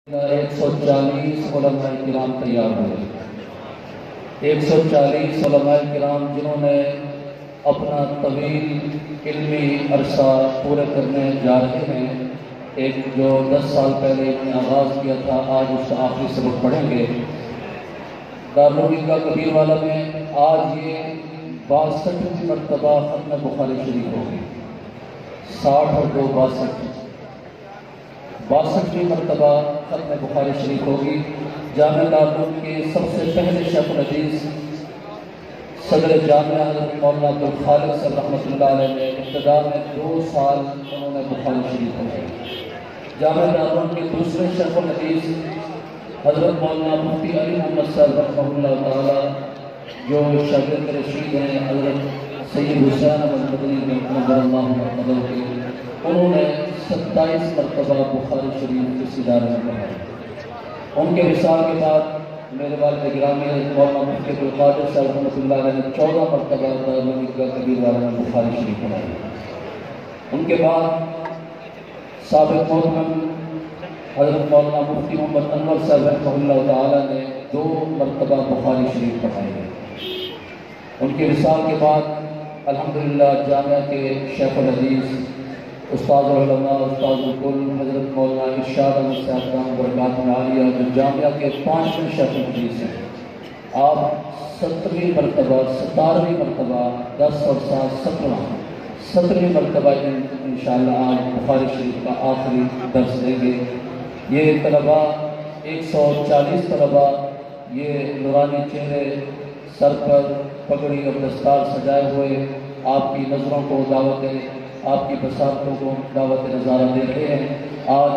140 علماء کرام تیار ہوئے. 140 علماء کرام جنہوں نے اپنا طویل علمی عرصہ پورے کرنے جا رہے ہیں. ایک جو 10 سال پہلے انہوں نے آغاز کیا تھا، آج اس کا آخری سبق پڑھیں گے. دارالعلوم کبیر والا میں آج یہ 62 مرتبہ ختم بخاری شریف ہوگی. 60 اور 2 62 مرتبہ ختم بخاری شریف ہوگی. جامعہ دارالعلوم کے سب سے پہلے شیخ الحدیث صدر جامعہ حضرت مولانا عبدالخالق صاحب رحمۃ اللہ علیہ نے ابتدا میں 2 سال انہوں نے بخاری شریف پڑھائی. جامعہ دارالعلوم کے دوسرے شیخ الحدیث حضرت مولانا مفتی علی محمد صاحب رحمہ اللہ تعالی جو شاگرد رشید ہیں حضرت سید حسین احمد مدنی نظر اللہ مرتضی کے، انہوں نے 27 مرتبہ بخاری شریف اس ادارے میں پڑھائی. ان کے وصال کے بعد میرے والد گرامی مولانا مفتی عبدالقادر صاحب رحمۃ اللہ علیہ نے 14 مرتبہ دارالعلوم کبیر والا میں بخاری شریف پڑھائی. ان کے بعد سابق محترم حضرت مولانا مفتی محمد انور صاحب رحمہ اللہ تعالی نے 2 مرتبہ بخاری شریف پڑھائی ہے. ان کے وصال کے بعد الحمدللہ جامعہ کے شیخ الحدیث استاد العلماء استاد الکل حضرت مولانا ارشاد احمد صاحب رحمہ برکاتہ عالیہ جو جامعہ کے 5ویں شیخ الحدیث ہیں، آپ 17ویں مرتبہ 17ویں مرتبہ 10 اور 7 17ویں مرتبہ انشاءاللہ آج بخاری شریف کا آخری درس دیں گے. یہ طلباء 140 طلباء یہ نورانی چہرے سر پر پگڑی اور دستار سجائے ہوئے آپ کی نظروں کو آپ کی بصارتوں کو دعوت نظارہ دے رہے ہیں. آج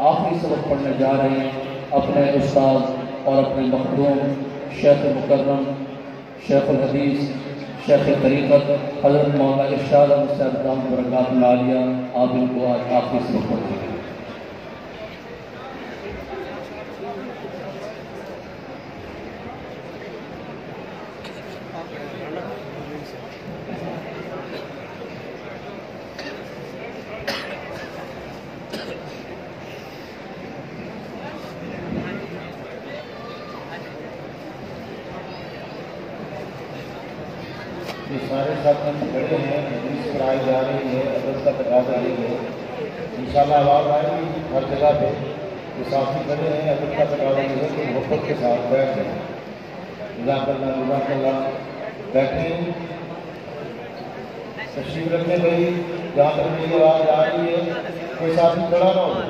آخری سبق پڑھنے جا رہے ہیں اپنے استاد اور اپنے مخدوم شیخ مکرم شیخ الحدیث شیخ طریقت حضرت مولانا ارشاد احمد صاحب رحمہ برکاتہ عالیہ. آپ ان کو آج آخری سبق پڑھیں گے. یہ سارے ساتھ ہم کھڑے ہیں، حدیث پڑھائی جا رہی ہے، ادب کا تقاضا رہی ہے. انشاءاللہ آواز آئے گی ہر جگہ پہ. یہ ساتھی کھڑے ہیں، ادب کا تقاضا یہ ہے کہ محبت کے ساتھ بیٹھ جائیں. جزاک اللہ بیٹھیں، تشریف رکھنے بھائی. جہاں تک میری آواز آ رہی ہے کوئی ساتھی کھڑا نہ ہو.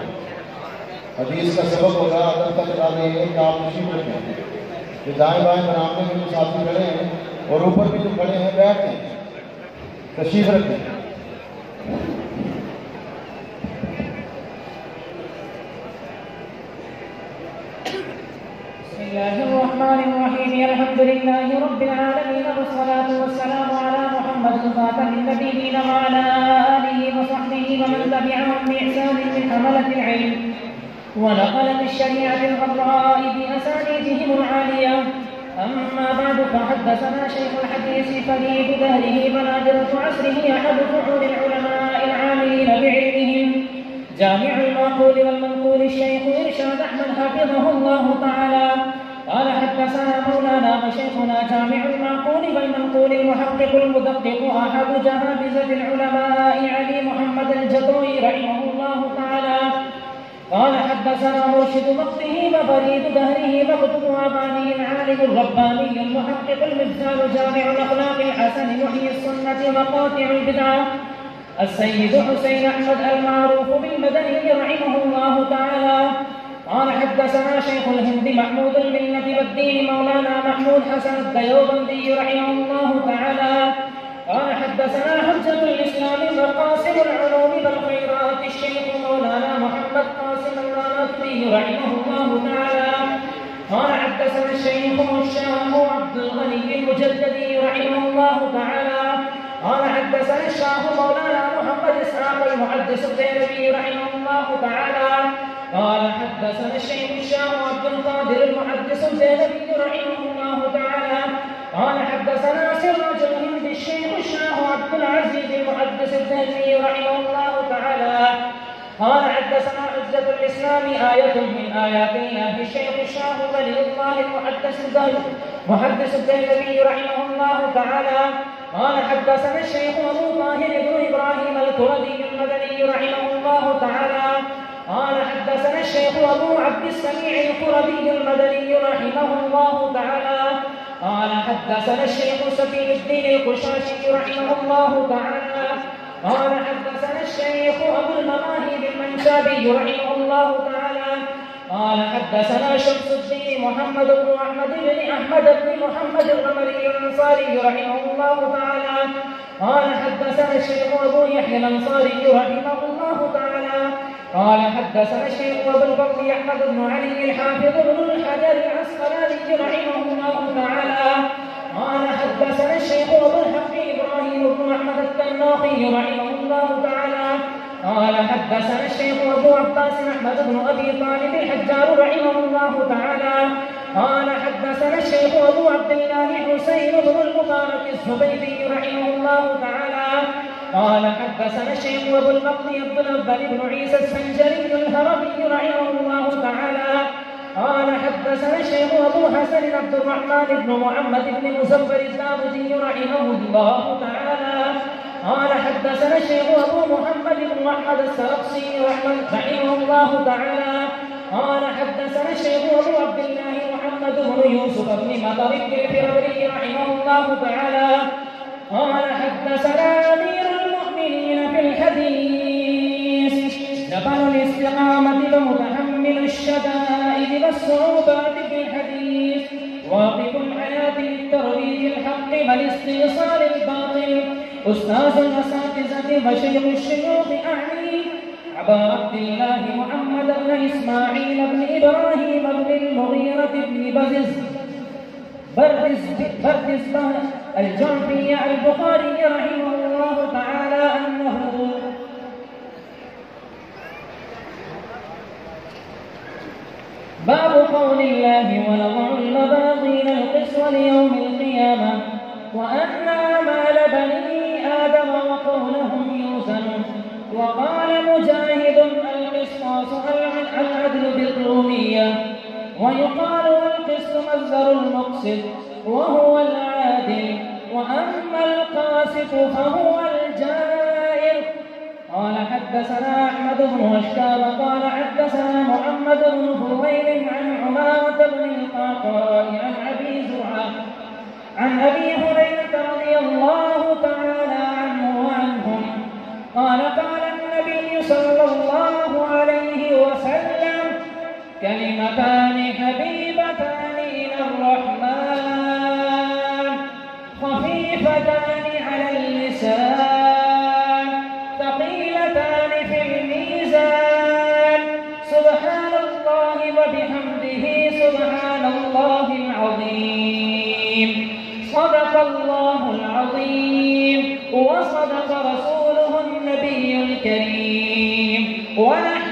حدیث کا سبق ہوگا، ادب کا تقاضا یہ ہے کہ آپ تشریف رکھیں. یہ دائیں بائیں بنانے میں جو ساتھی کھڑے ہیں اور اوپر بھی جو کھڑے ہیں بیٹھیں، تشریف رکھیں. بسم الله الرحمن الرحيم. الحمد لله رب العالمين والصلاة والسلام على محمد خاتم النبيين وعلى آله وصحبه ومن تبعهم بإحسان من حملة العلم ونقلة الشريعة الغراء بأسانيدهم العالية. أما بعد فحدثنا شيخ الحديث فريد دهره بنادرة عصره أحد فحول العلماء العاملين بعلمهم جامع المعقول والمنقول الشيخ إرشاد أحمد حفظه الله تعالى. قال حدثنا مولانا وشيخنا جامع المعقول والمنقول المحقق المدقق أحد جهابزة العلماء علي محمد الجدوي رحمه الله تعالى. قال حدثنا مرشد وقته وفريد دهره وكتب أباني العالم الرباني المحقق المبزال جامع الأخلاق الحسن محيي السنة وقاطع البدعة السيد حسين أحمد المعروف بالمدني رحمه الله تعالى. قال حدثنا شيخ الهند محمود الملة والدين مولانا محمود حسن الديوبندي رحمه الله تعالى. قال حدثنا حجة الإسلام وقاسم العلوم والخيرات الشيخ مولانا محمد قاسم الرانتبي رحمه الله تعالى. قال حدثنا الشيخ الشام عبد الغني المجددي رحمه الله تعالى. قال حدثنا الشاه مولانا محمد إسحاق المحدث الديلمي رحمه الله تعالى. قال حدثنا الشيخ الشاه عبد القادر المحدث الديلمي رحمه الله تعالى. قال حدثنا سراج الهند الشيخ الشاه عبد العزيز المحدث الديلمي رحمه الله تعالى. قال حدثنا عز حجة الإسلام آية من آيات الله الشيخ الشاه ولي الله محدث الدهلوي رحمه الله تعالى قال حدثنا الشيخ أبو طاهر بن إبراهيم الكردي المدني رحمه الله تعالى قال حدثنا الشيخ أبو عبد السميع الكردي المدني رحمه الله تعالى قال حدثنا الشيخ سفي الدين القشاشي رحمه الله تعالى قال حدثنا الشيخ أبو المواهب المنشابي رحمه الله تعالى قال حدثنا شمس الدين محمد بن أحمد بن أحمد بن محمد الرملي الأنصاري رحمه الله تعالى قال حدثنا الشيخ أبو يحيى الأنصاري رحمه الله تعالى قال حدثنا الشيخ أبو الفضل أحمد بن علي الحافظ بن الحجر العسقلاني رحمه الله تعالى قال حدثنا الشيخ أبو الحق إبراهيم بن أحمد التناخي رحمه الله تعالى قال حدثنا الشيخ أبو عباس أحمد بن أبي طالب الحجار رحمه الله تعالى قال حدثنا الشيخ أبو عبد الله حسين بن المبارك الزبيدي رحمه الله تعالى قال حدثنا الشيخ أبو الفضل عبد الأول بن عيسى السنجري الهرمي رحمه الله تعالى قال حدثنا الشيخ أبو حسن عبد الرحمن بن محمد بن مزفر الداودي رحمه الله تعالى قال حدثنا الشيخ أبو محمد بن أحمد السرقسي رحمه الله تعالى قال حدثنا الشيخ أبو عبد الله محمد بن يوسف بن مطر الفربري رحمه الله تعالى قال حدثنا أمير المؤمنين في الحديث جبل الاستقامة ومتحمل الشدائد والصعوبات في الحديث واقف الحياة للترويج الحق والاستيصال الباطل أستاذ الأساتذة وشيخ الشيوخ أعني أبا عبد الله محمد بن إسماعيل بن إبراهيم بن المغيرة بن بردز الجعفي البخاري رحمه الله تعالى أنه باب قول الله ونضع الموازين القسط ليوم القيامة وأن أعمال بني آدم وقولهم يوزن وقال مجاهد القسطاس العدل بالرومية ويقال القسط مصدر المقسط وهو العادل وأما القاسط فهو الجائر. قال حدثنا أحمد بن هشام قال حدثنا محمد بن فضيل عن عمارة بن القعقاع عن أبي زرعة عن أبي هريرة رضي الله تعالى عنه وعنهم قال قال النبي صلى الله عليه وسلم كلمتان حبيبتان إلى الرحمن خفيفتان على اللسان ثقيلتان في الميزان سبحان الله وبحمده سبحان الله العظيم صدق الله العظيم وصدق رسوله النبي الكريم ونحن